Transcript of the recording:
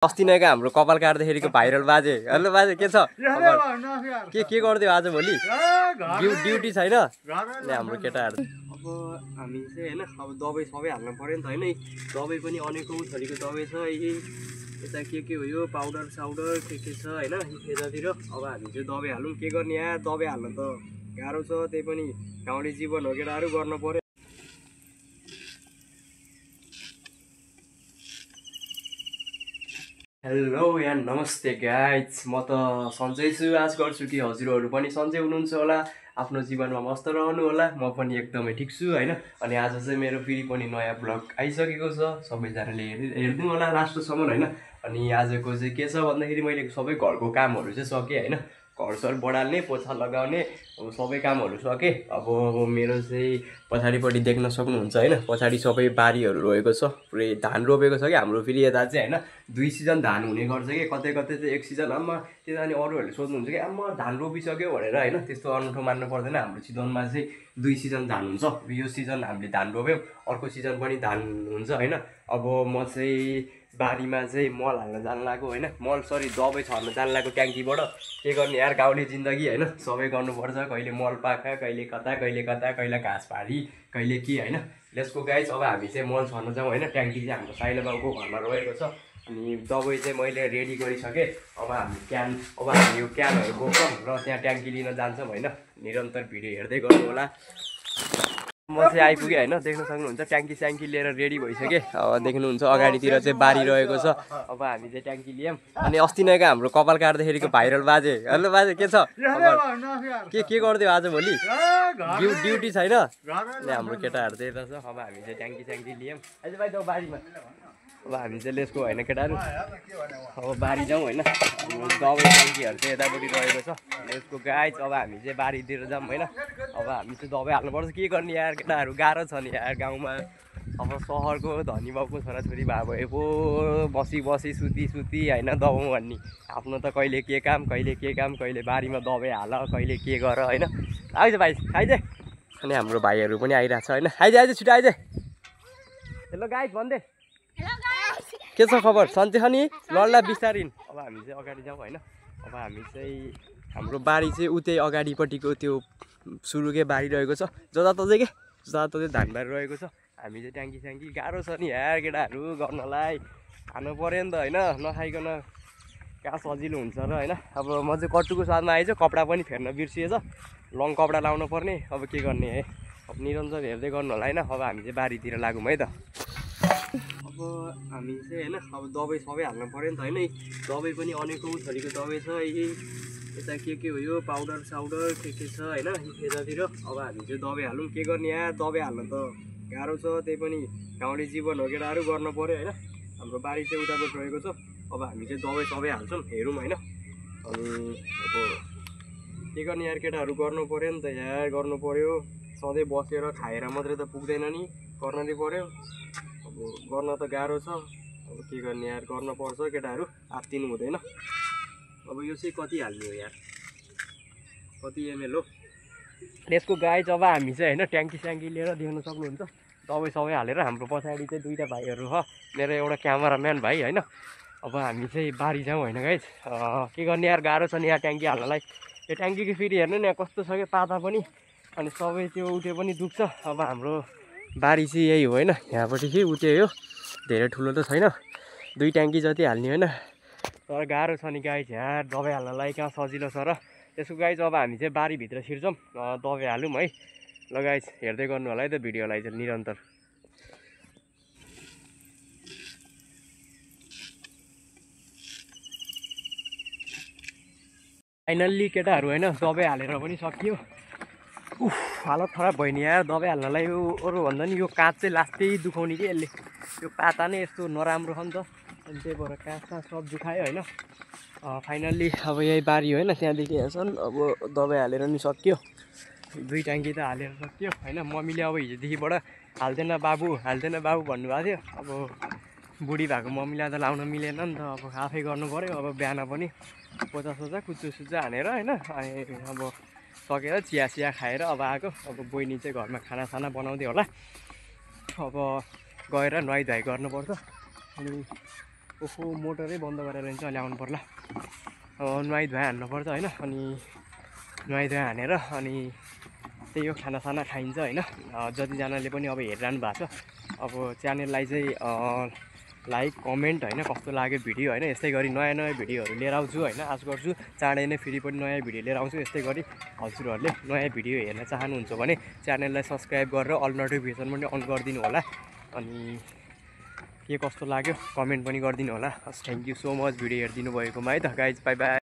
अस्ति नैका हाम्रो कपाल काट्दाखेरिको भाइरल बाजे। हेलो बाजे के छ? के गर्दियो आज भोलि? ड्युटी छैन? हाम्रो केटाहरू अब हामी चाहिँ हैन अब दबाई सबै हाल्नु पर्यो नि त हैन। दबाई पनि अनेकौं थरीको दबाई छ। यता के हो यो पाउडर साउडर के छ हैन यतातिर। अब हामी चाहिँ दबाई हालौँ। के गर्ने यार, दबाई हाल्न त गाह्रो छ। त्यही पनि गाउँले जीवन हो, केटाहरू गर्न पर्यो। हेलो यार, नमस्ते गाइज। म त सन्चै छु। आश गर्छु कि हजुरहरू पनि सन्चै हुनुहुन्छ होला, आफ्नो जीवनमा मस्त रहनु होला। म पनि एकदमै ठिक छु हैन। अनि आज चाहिँ मेरो फेरि पनि नयाँ ब्लग आइसकेको छ। सबैजनाले हेर्नु होला लास्टसम्म हैन। अनि आजको चाहिँ के छ भन्दाखेरि मैले सबै घरको कामहरू चाहिँ सकेँ हैन। घरसर बढाल्ने, पोछा लगाउने, अब सबै कामहरू सकेँ। अब मेरो चाहिँ पछाडिपट्टि देख्न सक्नुहुन्छ हैन, पछाडि सबै बारीहरू रोएको छ। पुरै धान रोपेको छ कि हाम्रो फेरि यता चाहिँ हैन। 2 सिजन धान हुने गर्छ कि कतै चाहिँ 1 सिजन। अम्मा त्यता अनि अरूहरूले सोध्नुहुन्छ कि अम्मा धान रोपिसक्यो भनेर हैन। त्यस्तो अनौठो मान्नु पर्दैन। हाम्रो चितवनमा चाहिँ 2 सिजन धान हुन्छ। यो सिजन हामीले धान रोप्यौँ, अर्को सिजन पनि धान हुन्छ हैन। अब म चाहिँ बारीमा चाहिँ मल हाल्न जान लाग्यो हैन। दबाई छर्न जान लाग्यो ट्याङ्कीबाट। के गर्ने यार, गाउँले जिन्दगी हैन, सबै गर्नुपर्छ। कहिले मल पाखा, कहिले कता, कहिले घाँस पारी, कहिले के हैन। Let's go guys. अब हामी चाहिँ मल छर्न जाउँ हैन। ट्याङ्की चाहिँ हाम्रो साइलो बाउको घरमा रहेको छ। अनि दबाई चाहिँ मैले रेडी गरिसकेँ। अब हामी यो क्यानहरू बोक्छौँ र त्यहाँ ट्याङ्की लिन जान्छौँ हैन। निरन्तर भिडियो हेर्दै गर्नु होला। म चाहिँ आइपुगेँ हैन, देख्न सक्नुहुन्छ ट्याङ्की लिएर रेडी भइसकेँ। अब देख्नुहुन्छ अगाडितिर चाहिँ बारी रहेको छ। अब हामी चाहिँ ट्याङ्की लियौँ। अनि अस्ति नैका हाम्रो कपाल काट्दाखेरिको भाइरल बाजे। हेलो बाजे के छ? के गर्दियो आज भोलि? ड्युटी छैन? हाम्रो केटाहरू चाहिँ यता छ। अब हामी चाहिँ ट्याङ्की लियौँ। अहिले भाइ जाउँ बारीमा। अब हामी चाहिँ लेसको होइन केटाहरू, अब बारी जाउँ होइन। दबाई ट्याङ्कीहरू चाहिँ यतापट्टि रहेको छ लेसको गाइज। अब हामी चाहिँ बारीतिर जाऊँ होइन। अब हामी चाहिँ दबाई हाल्नुपर्छ। के गर्ने यार केटाहरू, गाह्रो छ नि यार गाउँमा। अब सहरको धनी बाउको छोराछोरी भए पो बसी सुती होइन दबाउँ भन्ने। आफ्नो त कहिले के काम, कहिले बारीमा दबाई हाल, कहिले के गर होइन। आइज भाइ आइज। अनि हाम्रो भाइहरू पनि आइरहेको छ होइन। आइज छिटो आइज। हेलो गाइज भन्दै के छ खबर? सन्चै छ नि? लड्ला बिस्तारिन। अब हामी चाहिँ अगाडि जाउँ होइन। अब हामी चाहिँ हाम्रो बारी चाहिँ उतै अगाडिपट्टिको त्यो सुरुकै बारी रहेको छ। जताततै धानबारी रहेको छ। हामी चाहिँ ट्याङ्की गाह्रो छ नि यार केटाहरू गर्नलाई। खानु पऱ्यो नि त होइन, नखाइकन कहाँ सजिलो हुन्छ र होइन। अब म चाहिँ कट्टुको स्वादमा आइज। कपडा पनि फेर्न बिर्सिएछ, लङ कपडा लाउनु पर्ने। अब के गर्ने है, अब निरन्तर हेर्दै गर्नु होला होइन। अब हामी चाहिँ बारीतिर लागौँ है त। अब हामी चाहिँ होइन अब दबाई सबै हाल्नु पऱ्यो नि त होइन। दबाई पनि अनेकौं थरीको दबाई छ। यता के हो यो पाउडर साउडर के छ होइन यतातिर। अब हामी चाहिँ दबाई हालौँ। के गर्ने यार, दबाई हाल्न त गाह्रो छ। त्यही पनि गाउँले जीवन हो, केटाहरू गर्न पऱ्यो होइन। हाम्रो बारी चाहिँ उतापट्टि रहेको छ। अब हामी चाहिँ दबाई सबै हाल्छौँ, हेरौँ होइन। अनि अब के गर्ने यार केटाहरू, गर्नु पऱ्यो नि त यार, गर्नु पऱ्यो। सधैँ बसेर खाएर मात्रै त पुग्दैन नि, गर्न नै पऱ्यो। अब गर्न त गाह्रो छ। अब के गर्ने यार, गर्न पर्छ केटाहरू, आत्तिनु हुँदैन। अब यो चाहिँ कति हाल्ने हो यार, कति एमएल हो यसको गाइज। अब हामी चाहिँ होइन ट्याङ्की लिएर देख्न सक्नुहुन्छ दबाई सबै हालेर। हाम्रो पछाडि चाहिँ 2टा भाइहरू छ, मेरो एउटा क्यामेराम्यान भाइ होइन। अब हामी चाहिँ बारी जाउँ होइन गाइज। के गर्ने यार, गाह्रो छ नि यहाँ ट्याङ्की हाल्नलाई। यो ट्याङ्कीको फेरि हेर्नु नि कस्तो छ कि पाता पनि, अनि सबै त्यो उठे पनि दुख्छ। अब हाम्रो बारी चाहिँ यही हो होइन, यहाँपट्टि कि उतै हो, धेरै ठुलो त छैन। 2 ट्याङ्की जति हाल्ने होइन, तर गाह्रो छ नि गाइज यार दबाई हाल्नलाई। कहाँ सजिलो छ र। त्यसको गाइज अब हामी चाहिँ बारीभित्र छिर्छौँ, दबाई हालौँ है। ल गाइज हेर्दै गर्नु होला है त भिडियोलाई चाहिँ निरन्तर। फाइनल्ली केटाहरू होइन दबाई हालेर पनि सकियो। हालत खराब भयो नि यार दबाई हाल्नलाई। यो अरू भन्दा नि यो काँच चाहिँ लास्टै दुखाउने कि यसले। यो पाता नै यस्तो नराम्रो छ नि त, अनि त्यही भएर काँच सब दुखायो होइन। फाइनल्ली अब यही बारी हो होइन, त्यहाँदेखि हेर्छन्। अब दबाई हालेर नि सक्यो, 2 ट्याङ्की त हालेर सक्यो होइन। मम्मीले अब हिजोदेखिबाट हाल्दैन बाबु भन्नुभएको थियो। अब बुढी भएको मम्मीलाई त लाउन मिलेन नि त, अब आफै गर्नु पऱ्यो। अब बिहान पनि पोचा कुच्चो हानेर होइन। अनि अब सकेर चिया खाएर अब आएको। अब बहिनी चाहिँ घरमा खाना बनाउँदै होला। अब गएर नुहाइ धुवाइ गर्नुपर्छ। अनि ओहो मोटरै बन्द गरेर चाहिँ अहिले आउनु पर्ला। नुहाइधुवाइ हान्नुपर्छ होइन। अनि नुहाइधुवाइ हानेर अनि त्यही हो खानासाना खाइन्छ होइन। जतिजनाले पनि अब हेरिरहनु भएको छ अब च्यानललाई चाहिँ लाइक कमेन्ट होइन कस्तो लाग्यो भिडियो होइन। यस्तै गरी नयाँ नयाँ भिडियोहरू लिएर आउँछु होइन। आशा गर्छु चाँडै नै फेरि पनि नयाँ भिडियो लिएर आउँछु। यस्तै गरी हजुरहरूले नयाँ भिडियो हेर्न चाहनुहुन्छ भने च्यानललाई सब्सक्राइब गरेर अल नोटिफिकेसन पनि अन गरिदिनु होला। अनि के कस्तो लाग्यो कमेन्ट पनि गरिदिनु होला। हस् thank you so much video हेरिदिनु भएकोमा है त गाइज। By by.